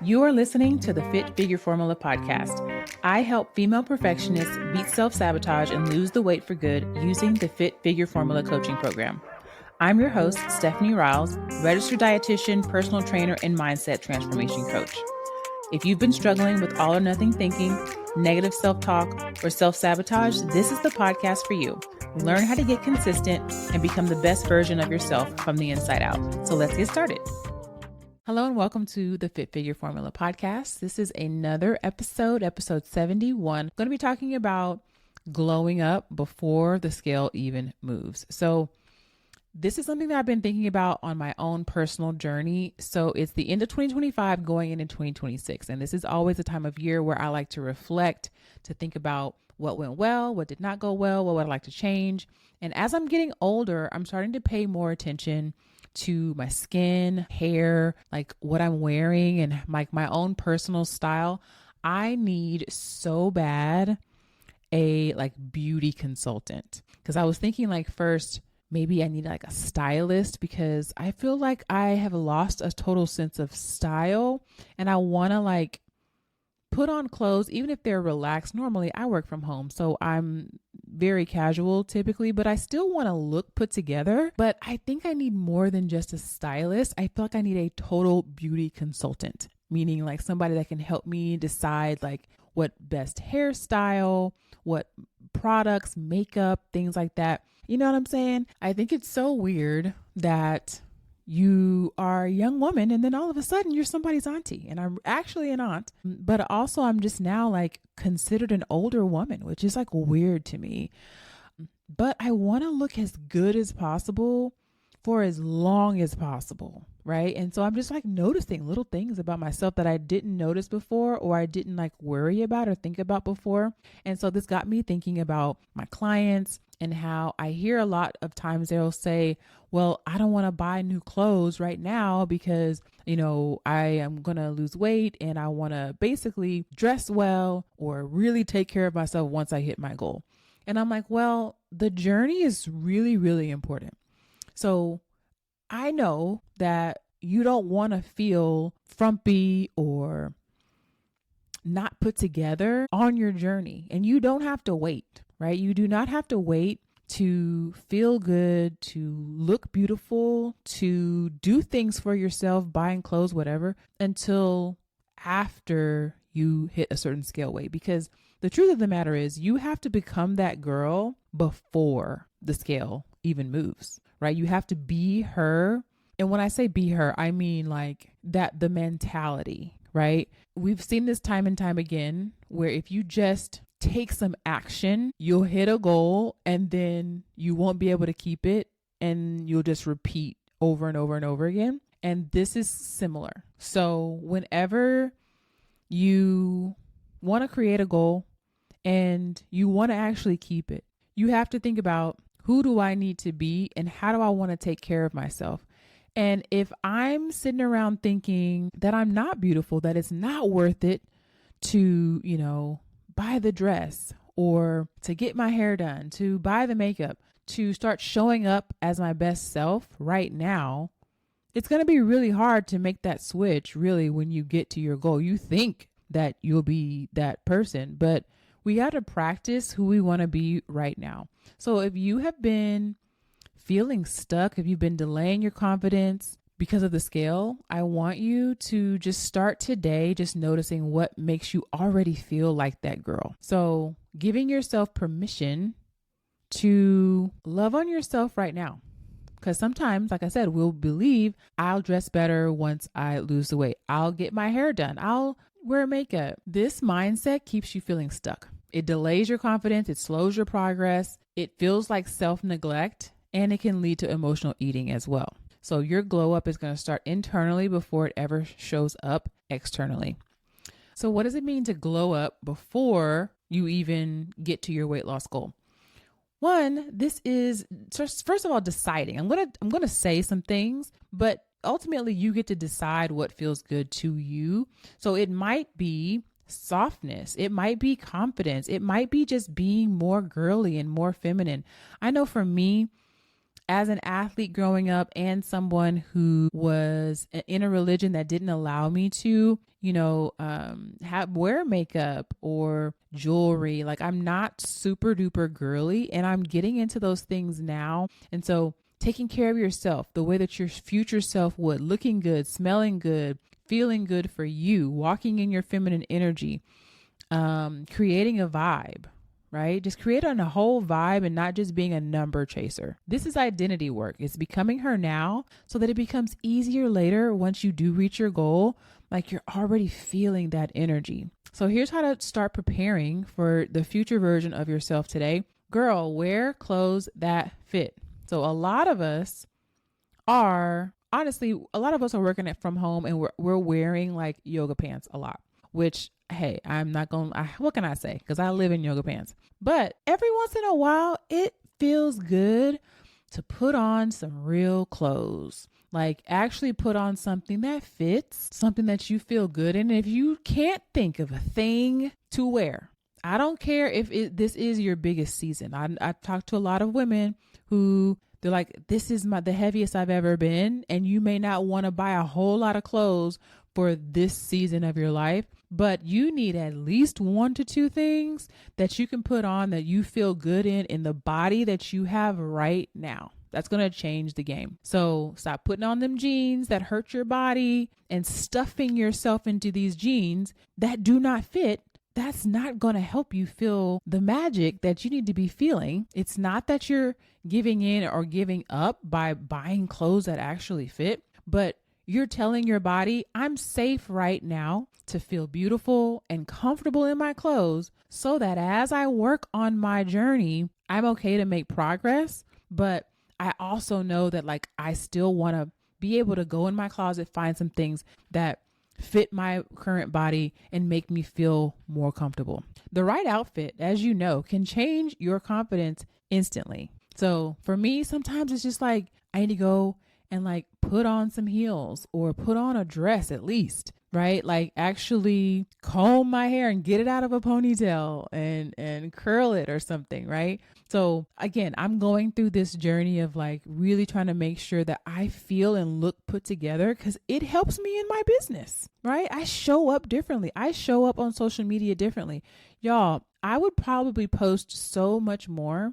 You are listening to the Fit Figure Formula podcast. I help female perfectionists beat self-sabotage and lose the weight for good using the Fit Figure Formula coaching program. I'm your host, Stephanie Riles, registered dietitian, personal trainer, and mindset transformation coach. If you've been struggling with all or nothing thinking, negative self-talk, or self-sabotage, this is the podcast for you. Learn how to get consistent and become the best version of yourself from the inside out. So let's get started. Hello and welcome to the Fit Figure Formula podcast. This is another episode 71. I'm going to be talking about glowing up before the scale even moves. So this is something that I've been thinking about on my own personal journey. So it's the end of 2025 going into 2026. And this is always a time of year where I like to reflect, to think about what went well, what did not go well, what would I like to change. And as I'm getting older, I'm starting to pay more attention to my skin, hair, like what I'm wearing and my own personal style. I need so bad a beauty consultant, because I was thinking first, maybe I need a stylist, because I feel like I have lost a total sense of style and I want to put on clothes, even if they're relaxed. Normally I work from home, so I'm very casual typically, but I still want to look put together. But I think I need more than just a stylist. I feel like I need a total beauty consultant, meaning somebody that can help me decide what best hairstyle, what products, makeup, things like that. You know what I'm saying? I think it's so weird that you are a young woman and then all of a sudden you're somebody's auntie, and I'm actually an aunt, but also I'm just now considered an older woman, which is weird to me. But I want to look as good as possible for as long as possible, right? And so I'm just noticing little things about myself that I didn't notice before, or I didn't worry about or think about before. And so this got me thinking about my clients and how I hear a lot of times they'll say, well, I don't want to buy new clothes right now because, I am going to lose weight and I want to basically dress well or really take care of myself once I hit my goal. And I'm like, well, the journey is really, really important. So I know that you don't want to feel frumpy or not put together on your journey, and you don't have to wait, right? You do not have to wait to feel good, to look beautiful, to do things for yourself, buying clothes, whatever, until after you hit a certain scale weight. Because the truth of the matter is you have to become that girl before the scale even moves, right? You have to be her. And when I say be her, I mean that the mentality, right? We've seen this time and time again, where if you just take some action, you'll hit a goal and then you won't be able to keep it, and you'll just repeat over and over and over again. And this is similar. So whenever you want to create a goal and you want to actually keep it, you have to think about, who do I need to be and how do I want to take care of myself? And if I'm sitting around thinking that I'm not beautiful, that it's not worth it to, buy the dress or to get my hair done, to buy the makeup, to start showing up as my best self right now, it's going to be really hard to make that switch really when you get to your goal. You think that you'll be that person, but we got to practice who we want to be right now. So if you have been feeling stuck, if you've been delaying your confidence because of the scale, I want you to just start today just noticing what makes you already feel like that girl. So giving yourself permission to love on yourself right now. Because sometimes, like I said, we'll believe I'll dress better once I lose the weight. I'll get my hair done. I'll wear makeup. This mindset keeps you feeling stuck. It delays your confidence. It slows your progress. It feels like self-neglect, and it can lead to emotional eating as well. So your glow up is going to start internally before it ever shows up externally. So what does it mean to glow up before you even get to your weight loss goal? One, this is first of all deciding. I'm going to say some things, but ultimately you get to decide what feels good to you. So it might be softness. It might be confidence. It might be just being more girly and more feminine. I know for me, As an athlete growing up and someone who was in a religion that didn't allow me to, wear makeup or jewelry, like I'm not super duper girly, and I'm getting into those things now. And so taking care of yourself the way that your future self would, looking good, smelling good, feeling good for you, walking in your feminine energy, creating a vibe, right? Just creating a whole vibe and not just being a number chaser. This is identity work. It's becoming her now so that it becomes easier later once you do reach your goal. Like you're already feeling that energy. So here's how to start preparing for the future version of yourself today. Girl, wear clothes that fit. So a lot of us are working it from home, and we're wearing like yoga pants a lot, which, hey, I'm not going to, what can I say? Because I live in yoga pants. But every once in a while, it feels good to put on some real clothes. Like actually put on something that fits, something that you feel good in. And if you can't think of a thing to wear, I don't care if this is your biggest season. I've talked to a lot of women who they're like, this is the heaviest I've ever been. And you may not want to buy a whole lot of clothes for this season of your life, but you need at least 1 to 2 things that you can put on that you feel good in the body that you have right now. That's going to change the game. So stop putting on them jeans that hurt your body and stuffing yourself into these jeans that do not fit. That's not going to help you feel the magic that you need to be feeling. It's not that you're giving in or giving up by buying clothes that actually fit, but you're telling your body, I'm safe right now to feel beautiful and comfortable in my clothes so that as I work on my journey, I'm okay to make progress. But I also know that like I still want to be able to go in my closet, find some things that fit my current body and make me feel more comfortable. The right outfit, as you know, can change your confidence instantly. So for me, sometimes it's just like I need to go and like put on some heels or put on a dress at least, right? Like actually comb my hair and get it out of a ponytail and curl it or something, right? So again, I'm going through this journey of like really trying to make sure that I feel and look put together because it helps me in my business, right? I show up differently. I show up on social media differently. Y'all, I would probably post so much more,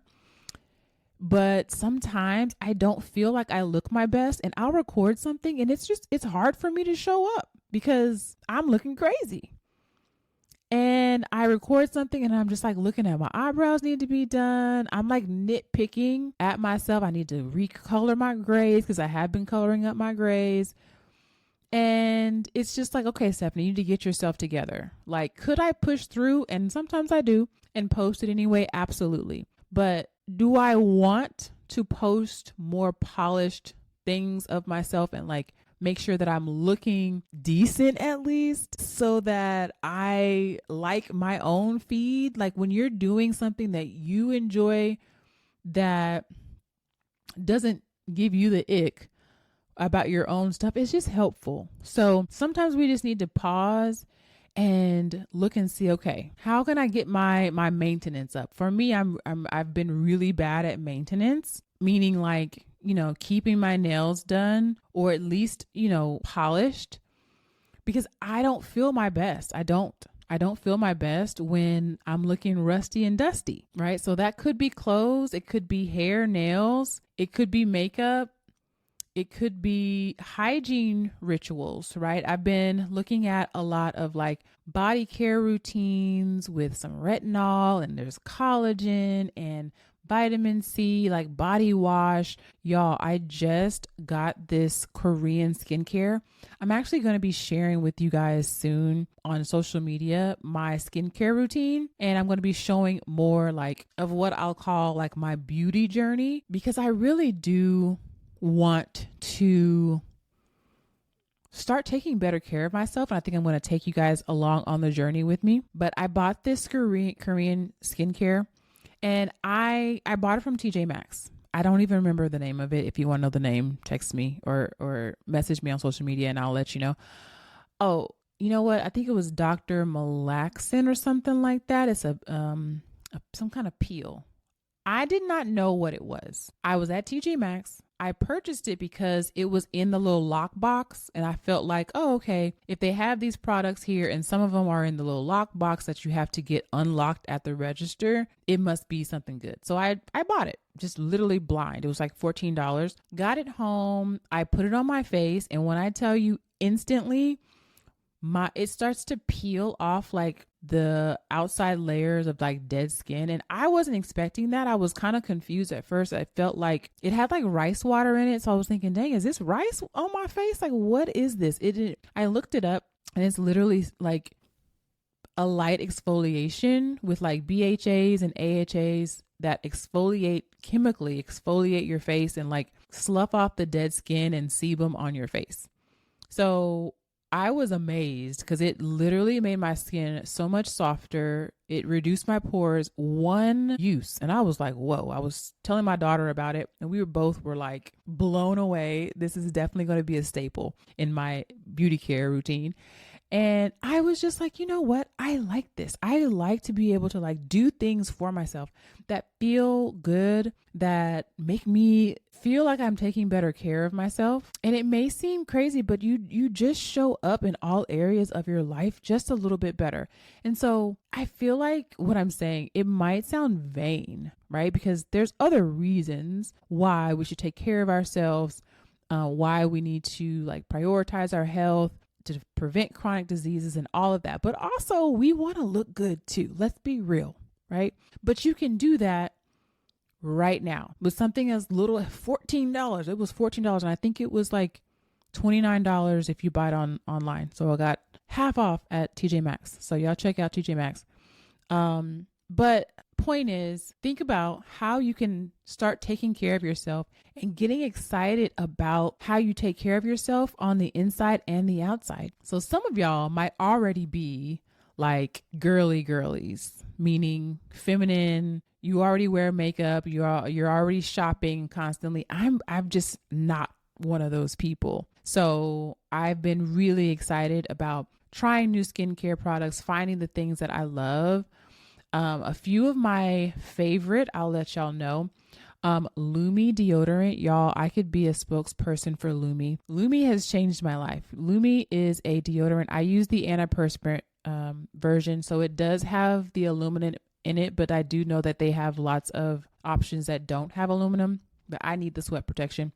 but sometimes I don't feel like I look my best and I'll record something and it's hard for me to show up because I'm looking crazy. And I record something and I'm just like looking at my eyebrows need to be done. I'm like nitpicking at myself. I need to recolor my grays because I have been coloring up my grays. And it's just like, okay, Stephanie, you need to get yourself together. Like, could I push through? And sometimes I do and post it anyway. Absolutely. But do I want to post more polished things of myself and like make sure that I'm looking decent at least so that I like my own feed? Like when you're doing something that you enjoy that doesn't give you the ick about your own stuff, it's just helpful. So sometimes we just need to pause and look and see, okay, how can I get my maintenance up? For me, I've been really bad at maintenance, meaning like, keeping my nails done or at least, polished, because I don't feel my best. I don't feel my best when I'm looking rusty and dusty, right? So that could be clothes, it could be hair, nails, it could be makeup. It could be hygiene rituals, right? I've been looking at a lot of like body care routines with some retinol and there's collagen and vitamin C, like body wash. Y'all, I just got this Korean skincare. I'm actually going to be sharing with you guys soon on social media my skincare routine. And I'm going to be showing more like of what I'll call like my beauty journey, because I really do want to start taking better care of myself. And I think I'm going to take you guys along on the journey with me. But I bought this Korean skincare and I bought it from TJ Maxx. I don't even remember the name of it. If you want to know the name, text me or message me on social media and I'll let you know. Oh, you know what? I think it was Dr. Malaxin or something like that. It's some kind of peel. I did not know what it was. I was at TJ Maxx. I purchased it because it was in the little lock box, and I felt like, oh, okay, if they have these products here and some of them are in the little lock box that you have to get unlocked at the register, it must be something good. So I bought it, just literally blind. It was like $14. Got it home. I put it on my face, and when I tell you instantly, it starts to peel off like the outside layers of like dead skin, and I wasn't expecting that. I was kind of confused at first. I felt like it had like rice water in it, so I was thinking, dang, is this rice on my face? Like, what is this? I looked it up, and it's literally like a light exfoliation with like BHAs and AHAs that chemically exfoliate your face and like slough off the dead skin and sebum on your face. So I was amazed because it literally made my skin so much softer. It reduced my pores, one use. And I was like, whoa. I was telling my daughter about it, and we were like blown away. This is definitely going to be a staple in my beauty care routine. And I was just like, you know what? I like this. I like to be able to like do things for myself that feel good, that make me feel like I'm taking better care of myself. And it may seem crazy, but you just show up in all areas of your life just a little bit better. And so I feel like what I'm saying, it might sound vain, right? Because there's other reasons why we should take care of ourselves, why we need to like prioritize our health, to prevent chronic diseases and all of that. But also we want to look good too. Let's be real, right? But you can do that right now with something as little as $14. It was $14. And I think it was like $29 if you buy it online. So I got half off at TJ Maxx. So y'all check out TJ Maxx. But point is, think about how you can start taking care of yourself and getting excited about how you take care of yourself on the inside and the outside. So some of y'all might already be like girlies, meaning feminine. You already wear makeup. You're already shopping constantly. I'm just not one of those people. So I've been really excited about trying new skincare products, finding the things that I love. A few of my favorite, I'll let y'all know. Lumi deodorant, y'all. I could be a spokesperson for Lumi. Lumi has changed my life. Lumi is a deodorant. I use the antiperspirant version, so it does have the aluminum in it, but I do know that they have lots of options that don't have aluminum, but I need the sweat protection.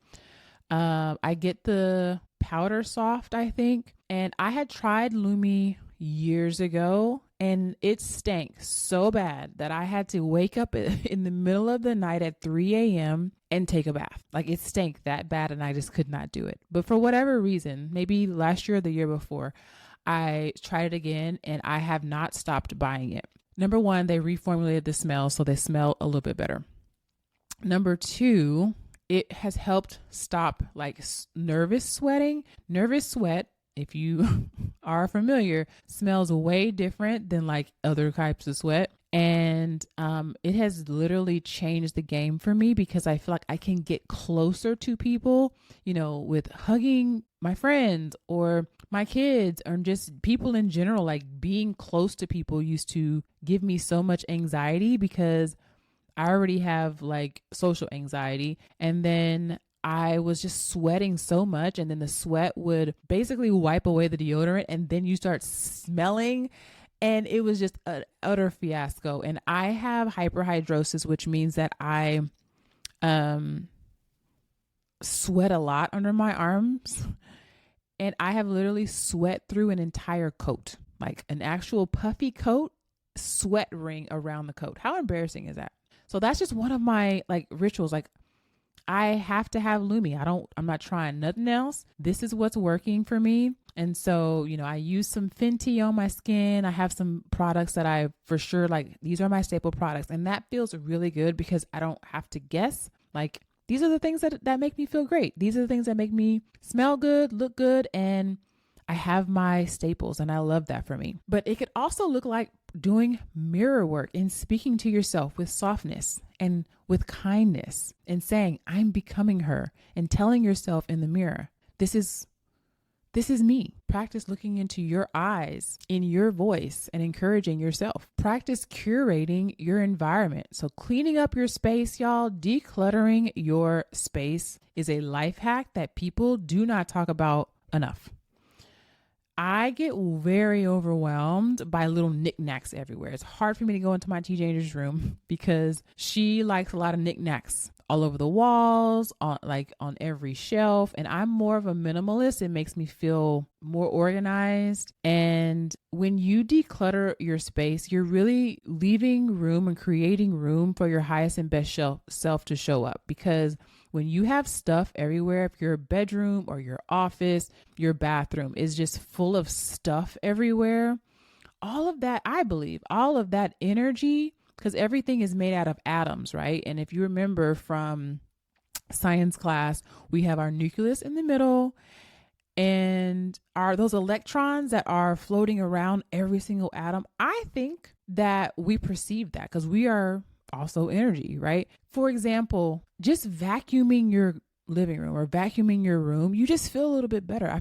I get the powder soft, I think, and I had tried Lumi years ago, and it stank so bad that I had to wake up in the middle of the night at 3 a.m. and take a bath. Like, it stank that bad, and I just could not do it. But for whatever reason, maybe last year or the year before, I tried it again, and I have not stopped buying it. Number one, they reformulated the smell, so they smell a little bit better. Number two, it has helped stop like nervous sweating. Nervous sweat, if you are familiar, smells way different than like other types of sweat. And it has literally changed the game for me because I feel like I can get closer to people, you know, with hugging my friends or my kids or just people in general. Like, being close to people used to give me so much anxiety because I already have like social anxiety. And then I was just sweating so much, and then the sweat would basically wipe away the deodorant, and then you start smelling, and it was just an utter fiasco. And I have hyperhidrosis, which means that I sweat a lot under my arms, and I have literally sweat through an entire coat, like an actual puffy coat, sweat ring around the coat. How embarrassing is that? So that's just one of my like rituals. Like, I have to have Lumi. I'm not trying nothing else. This is what's working for me. And so, you know, I use some Fenty on my skin. I have some products that I for sure, like, these are my staple products. And that feels really good because I don't have to guess. Like, these are the things that make me feel great. These are the things that make me smell good, look good. And I have my staples, and I love that for me. But it could also look like doing mirror work and speaking to yourself with softness and with kindness and saying, I'm becoming her, and telling yourself in the mirror, this is This is me. Practice looking into your eyes, in your voice, and encouraging yourself. Practice curating your environment. So cleaning up your space, y'all, decluttering your space is a life hack that people do not talk about enough. I get very overwhelmed by little knickknacks everywhere. It's hard for me to go into my teenager's room because she likes a lot of knickknacks all over the walls, on every shelf. And I'm more of a minimalist. It makes me feel more organized. And when you declutter your space, you're really leaving room and creating room for your highest and best self to show up. Because when you have stuff everywhere, if your bedroom or your office, your bathroom is just full of stuff everywhere, all of that, I believe, all of that energy, because everything is made out of atoms, right? And if you remember from science class, we have our nucleus in the middle and those electrons that are floating around every single atom. I think that we perceive that because we are also energy, right? For example, just vacuuming your living room or vacuuming your room, you just feel a little bit better. I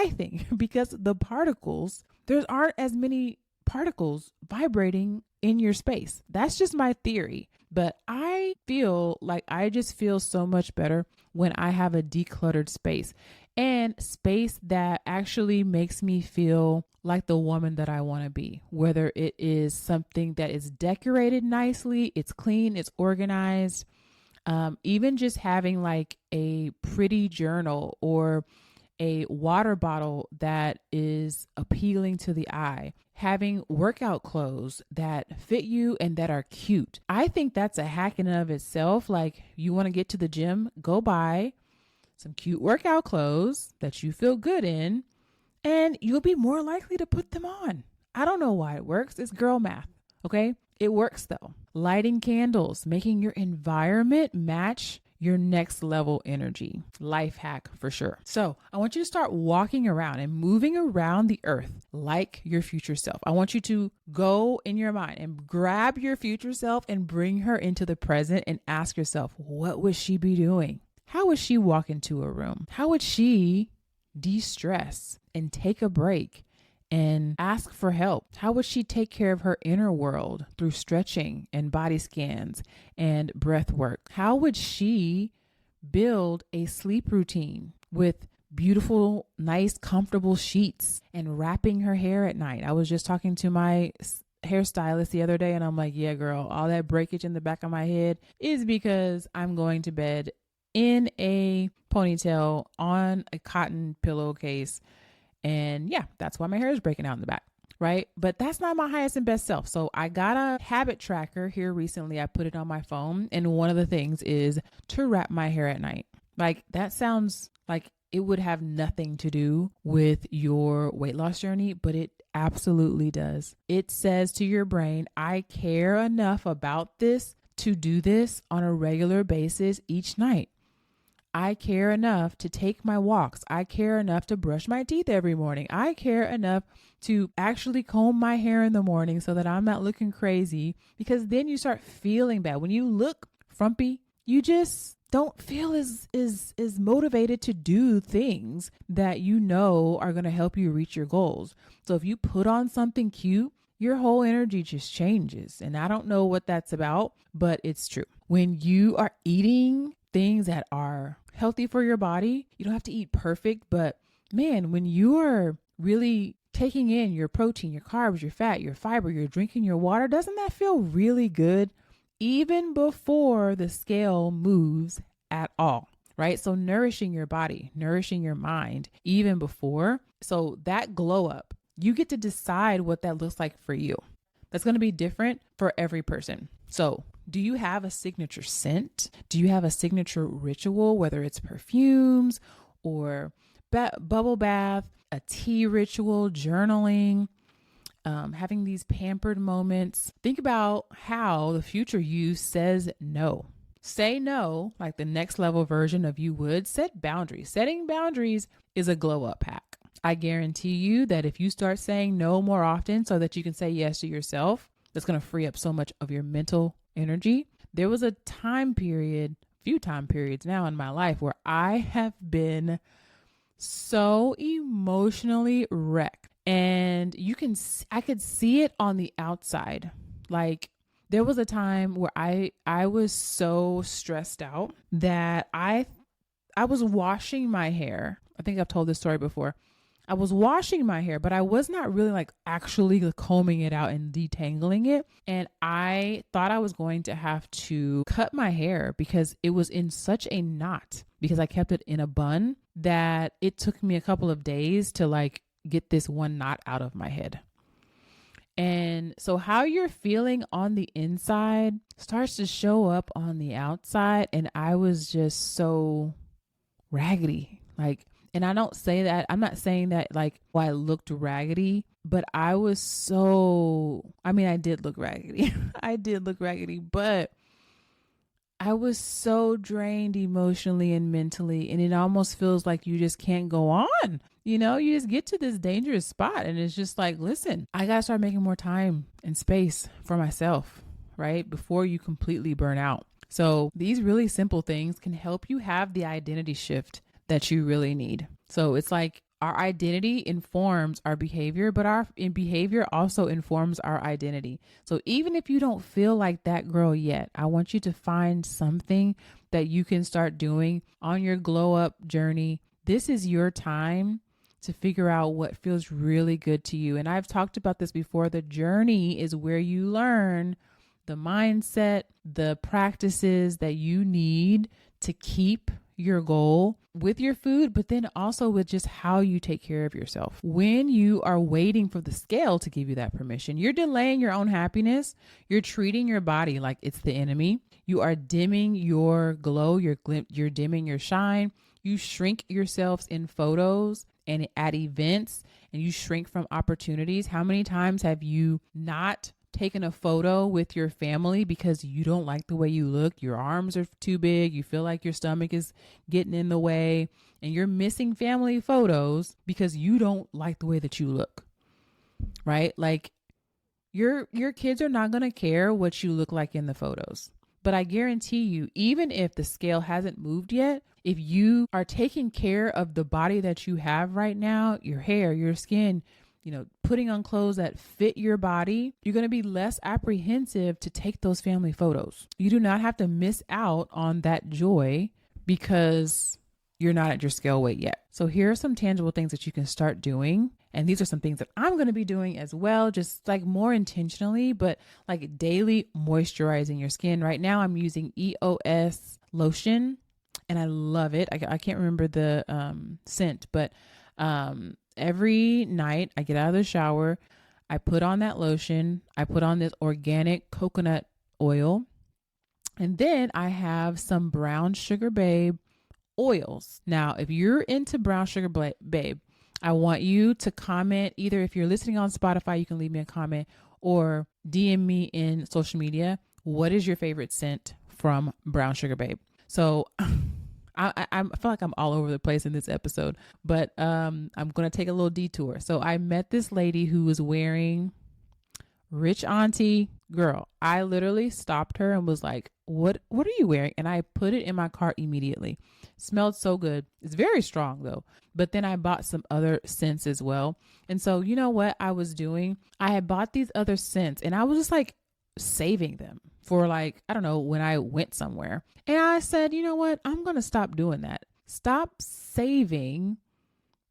think because the particles, there aren't as many particles vibrating in your space. That's just my theory. But I feel like I just feel so much better when I have a decluttered space and space that actually makes me feel like the woman that I want to be, whether it is something that is decorated nicely, it's clean, it's organized, even just having like a pretty journal or a water bottle that is appealing to the eye, having workout clothes that fit you and that are cute. I think that's a hack in and of itself. Like, you want to get to the gym, go buy some cute workout clothes that you feel good in, and you'll be more likely to put them on. I don't know why it works. It's girl math. Okay. It works though. Lighting candles, making your environment match your next level energy. Life hack for sure. So I want you to start walking around and moving around the earth like your future self. I want you to go in your mind and grab your future self and bring her into the present and ask yourself, what would she be doing? How would she walk into a room? How would she de-stress and take a break and ask for help? How would she take care of her inner world through stretching and body scans and breath work? How would she build a sleep routine with beautiful, nice, comfortable sheets and wrapping her hair at night? I was just talking to my hairstylist the other day and I'm like, yeah, girl, all that breakage in the back of my head is because I'm going to bed in a ponytail on a cotton pillowcase. And yeah, that's why my hair is breaking out in the back, right? But that's not my highest and best self. So I got a habit tracker here recently. I put it on my phone. And one of the things is to wrap my hair at night. Like, that sounds like it would have nothing to do with your weight loss journey, but it absolutely does. It says to your brain, I care enough about this to do this on a regular basis each night. I care enough to take my walks. I care enough to brush my teeth every morning. I care enough to actually comb my hair in the morning so that I'm not looking crazy, because then you start feeling bad. When you look frumpy, you just don't feel as motivated to do things that you know are going to help you reach your goals. So if you put on something cute, your whole energy just changes. And I don't know what that's about, but it's true. When you are eating things that are healthy for your body, you don't have to eat perfect, but man, when you are really taking in your protein, your carbs, your fat, your fiber, you're drinking your water, doesn't that feel really good? Even before the scale moves at all, right? So nourishing your body, nourishing your mind, even before. So that glow up, you get to decide what that looks like for you. That's going to be different for every person. So do you have a signature scent? Do you have a signature ritual, whether it's perfumes or bubble bath, a tea ritual, journaling, having these pampered moments? Think about how the future you says no. Say no, like the next level version of you would. Set boundaries. Setting boundaries is a glow up hack. I guarantee you that if you start saying no more often so that you can say yes to yourself, that's going to free up so much of your mental energy. There was a few time periods now in my life where I have been so emotionally wrecked. And I could see it on the outside. Like there was a time where I was so stressed out that I was washing my hair. I think I've told this story before. I was washing my hair, but I was not really like actually combing it out and detangling it. And I thought I was going to have to cut my hair because it was in such a knot because I kept it in a bun that it took me a couple of days to like get this one knot out of my head. And so how you're feeling on the inside starts to show up on the outside. And I was just so raggedy. Like, and I don't say that, I'm not saying that like, I looked raggedy, but I was so, I mean, I did look raggedy. I did look raggedy, but I was so drained emotionally and mentally. And it almost feels like you just can't go on. You know, you just get to this dangerous spot and it's just like, listen, I got to start making more time and space for myself, right? Before you completely burn out. So these really simple things can help you have the identity shift that you really need. So it's like our identity informs our behavior, but our behavior also informs our identity. So even if you don't feel like that girl yet, I want you to find something that you can start doing on your glow up journey. This is your time to figure out what feels really good to you. And I've talked about this before. The journey is where you learn the mindset, the practices that you need to keep your goal with your food, but then also with just how you take care of yourself. When you are waiting for the scale to give you that permission, you're delaying your own happiness. You're treating your body like it's the enemy. You are dimming your glow, you're dimming your shine. You shrink yourselves in photos and at events, and you shrink from opportunities. How many times have you not taken a photo with your family because you don't like the way you look? Your arms are too big. You feel like your stomach is getting in the way, and you're missing family photos because you don't like the way that you look, right? Like your kids are not going to care what you look like in the photos. But I guarantee you, even if the scale hasn't moved yet, if you are taking care of the body that you have right now, your hair, your skin, putting on clothes that fit your body, you're going to be less apprehensive to take those family photos. You do not have to miss out on that joy because you're not at your scale weight yet. So here are some tangible things that you can start doing. And these are some things that I'm going to be doing as well, just like more intentionally, but like daily moisturizing your skin. Right now I'm using EOS lotion and I love it. I can't remember the scent, but every night I get out of the shower, I put on that lotion, I put on this organic coconut oil, and then I have some Brown Sugar Babe oils. Now, if you're into Brown Sugar Babe, I want you to comment. Either if you're listening on Spotify, you can leave me a comment, or DM me in social media. What is your favorite scent from Brown Sugar Babe? So I feel like I'm all over the place in this episode, but I'm going to take a little detour. So I met this lady who was wearing Rich Auntie. Girl, I literally stopped her and was like, what are you wearing? And I put it in my cart immediately. Smelled so good. It's very strong though. But then I bought some other scents as well. And so you know what I was doing? I had bought these other scents and I was just like saving them for like, I don't know, when I went somewhere. And I said, you know what? I'm going to stop doing that. Stop saving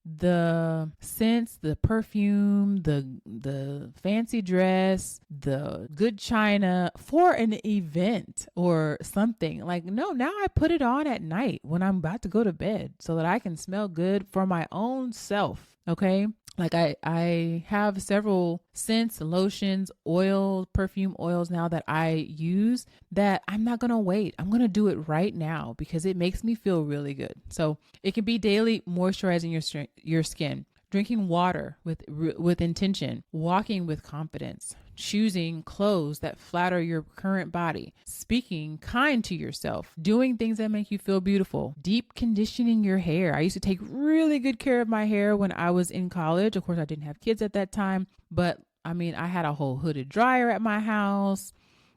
the scents, the perfume, the fancy dress, the good china for an event or something. Like, no, now I put it on at night when I'm about to go to bed so that I can smell good for my own self. Okay. Like I have several scents, lotions, oil, perfume oils now that I use that I'm not going to wait. I'm going to do it right now because it makes me feel really good. So it can be daily moisturizing your skin, drinking water with intention, walking with confidence, choosing clothes that flatter your current body, speaking kind to yourself, doing things that make you feel beautiful, deep conditioning your hair. I used to take really good care of my hair when I was in college. Of course, I didn't have kids at that time, but I mean, I had a whole hooded dryer at my house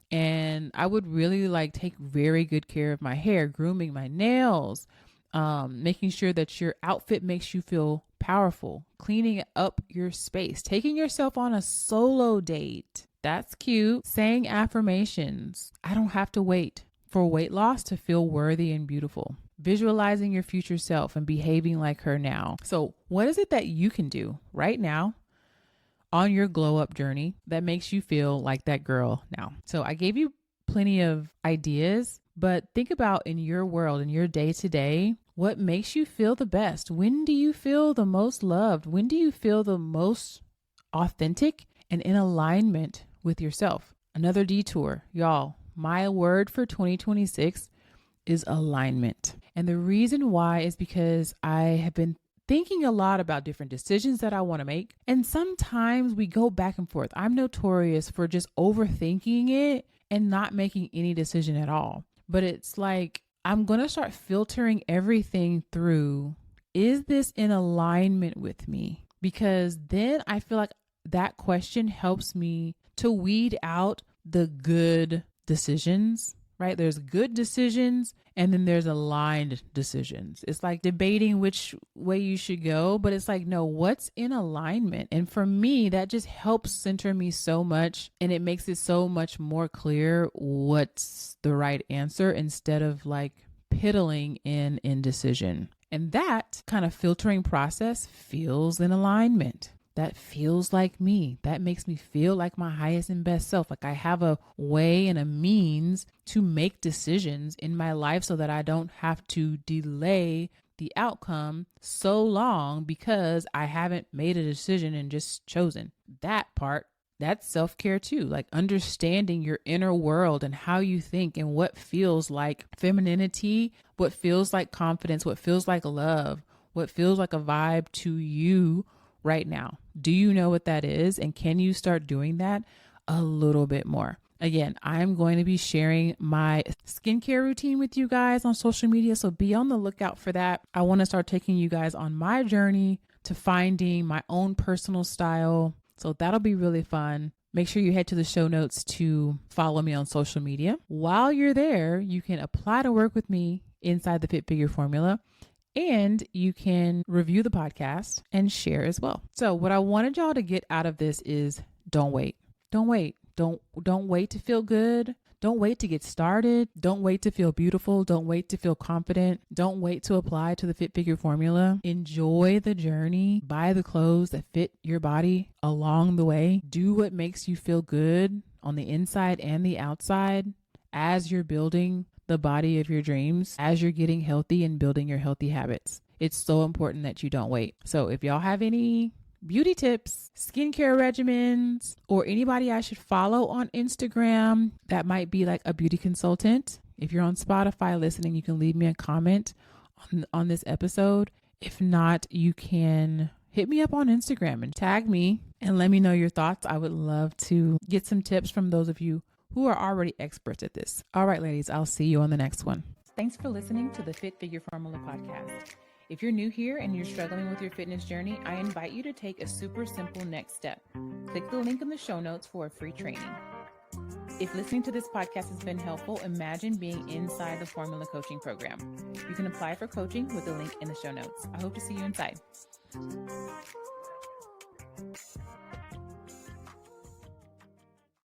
and I would really like take very good care of my hair, grooming my nails, making sure that your outfit makes you feel powerful, cleaning up your space, taking yourself on a solo date. That's cute. Saying affirmations. I don't have to wait for weight loss to feel worthy and beautiful. Visualizing your future self and behaving like her now. So what is it that you can do right now on your glow up journey that makes you feel like that girl now? So I gave you plenty of ideas, but think about in your world, in your day to day, what makes you feel the best? When do you feel the most loved? When do you feel the most authentic and in alignment with yourself? Another detour, y'all. My word for 2026 is alignment. And the reason why is because I have been thinking a lot about different decisions that I want to make. And sometimes we go back and forth. I'm notorious for just overthinking it and not making any decision at all. But it's like, I'm going to start filtering everything through. Is this in alignment with me? Because then I feel like that question helps me to weed out the good decisions, right? There's good decisions and then there's aligned decisions. It's like debating which way you should go, but it's like, no, what's in alignment? And for me, that just helps center me so much, and it makes it so much more clear what's the right answer instead of like piddling in indecision. And that kind of filtering process feels in alignment. That feels like me. That makes me feel like my highest and best self. Like I have a way and a means to make decisions in my life so that I don't have to delay the outcome so long because I haven't made a decision and just chosen. That part, that's self-care too. Like understanding your inner world and how you think and what feels like femininity, what feels like confidence, what feels like love, what feels like a vibe to you right now. Do you know what that is? And can you start doing that a little bit more? Again, I'm going to be sharing my skincare routine with you guys on social media, so be on the lookout for that. I want to start taking you guys on my journey to finding my own personal style. So that'll be really fun. Make sure you head to the show notes to follow me on social media. While you're there, you can apply to work with me inside the Fit Figure Formula. And you can review the podcast and share as well. So what I wanted y'all to get out of this is don't wait. Don't wait. Don't wait to feel good. Don't wait to get started. Don't wait to feel beautiful. Don't wait to feel confident. Don't wait to apply to the Fit Figure Formula. Enjoy the journey. Buy the clothes that fit your body along the way. Do what makes you feel good on the inside and the outside as you're building the body of your dreams, as you're getting healthy and building your healthy habits. It's so important that you don't wait. So if y'all have any beauty tips, skincare regimens, or anybody I should follow on Instagram that might be like a beauty consultant, if you're on Spotify listening, you can leave me a comment on this episode. If not, you can hit me up on Instagram and tag me and let me know your thoughts. I would love to get some tips from those of you who are already experts at this. All right, ladies, I'll see you on the next one. Thanks for listening to the Fit Figure Formula podcast. If you're new here and you're struggling with your fitness journey, I invite you to take a super simple next step. Click the link in the show notes for a free training. If listening to this podcast has been helpful, imagine being inside the Formula Coaching Program. You can apply for coaching with the link in the show notes. I hope to see you inside.